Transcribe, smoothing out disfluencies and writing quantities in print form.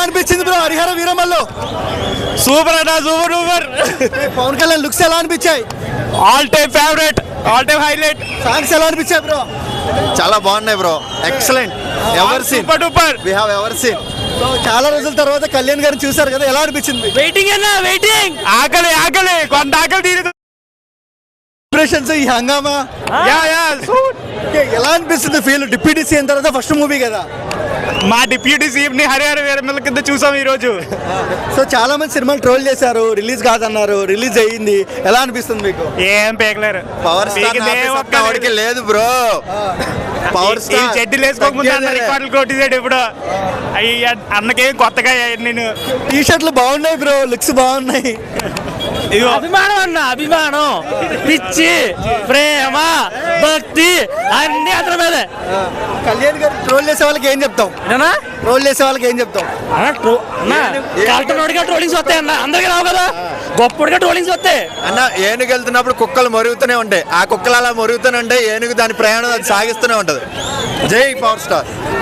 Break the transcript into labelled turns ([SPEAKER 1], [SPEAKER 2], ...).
[SPEAKER 1] అనిపించింది bro Harihara Veeramallu?
[SPEAKER 2] Super అన్న, super super.
[SPEAKER 1] Pawan Kalyan looks ఎలా అనిపించాయి?
[SPEAKER 2] All time favourite, all time highlight.
[SPEAKER 1] Songs ఎలా అనిపించాయి బ్రో?
[SPEAKER 3] చాలా బాగున్నాయి bro, excellent. Ever seen,
[SPEAKER 2] super duper.
[SPEAKER 3] We have ever seen.
[SPEAKER 1] చాలా రోజుల తర్వాత కళ్యాణ్ గారిని చూసారు కదా, ఎలా అనిపించింది?
[SPEAKER 2] వెయిటింగ్ అన్న, వెయిటింగ్. ఆకలి ఆకలి, కొంత ఆకలి తీరదు.
[SPEAKER 1] ఇంప్రెషన్స్, ఈ హంగామా ఎలా అనిపిస్తుంది ఫీల్? డిప్యూటీ సీఎం తర్వాత ఫస్ట్ మూవీ కదా.
[SPEAKER 2] మా డిప్యూటీ సీఎం ని హరిహర వీరమల్లు కింద చూసాం ఈ రోజు.
[SPEAKER 1] సో చాలా మంది సినిమాలు ట్రోల్ చేశారు, రిలీజ్ కాదన్నారు, రిలీజ్ అయ్యింది. ఎలా అనిపిస్తుంది మీకు?
[SPEAKER 2] ఏం పేకలేరు.
[SPEAKER 3] పవర్ స్టార్ వాడికి లేదు బ్రో. పవర్ స్టార్
[SPEAKER 2] చెడ్డీలు వేసుకోకముందు అన్న రికార్డులు కొట్టేసాడు ఇప్పుడు. అయ్యి అన్నకేం కొత్తగా నేను
[SPEAKER 1] టీ షర్ట్లు బాగున్నాయి బ్రో, లుక్స్ బాగున్నాయి.
[SPEAKER 2] అభిమానం అన్న, అభిమానం, పిచ్చి, ప్రేమ, భక్తి అన్ని అతని మీదే.
[SPEAKER 1] కళ్యాణ్ గారు ట్రోల్ చేసే వాళ్ళకి ఏం చెప్తాం? ట్రోల్ చేసే వాళ్ళకి ఏం చెప్తాం?
[SPEAKER 2] ట్రోలింగ్స్ వస్తాయి అన్న, అందరికీ రావు కదా, గొప్పగా ట్రోలింగ్స్ వస్తాయి
[SPEAKER 3] అన్న. ఏనుగు వెళ్తున్నప్పుడు కుక్కలు మరుగుతూనే ఉంటాయి, ఆ కుక్కలు అలా మరుగుతూనే ఉంటాయి, ఏనుగు దాని ప్రయాణం అది సాగిస్తూనే ఉంటది. జై పవర్ స్టార్.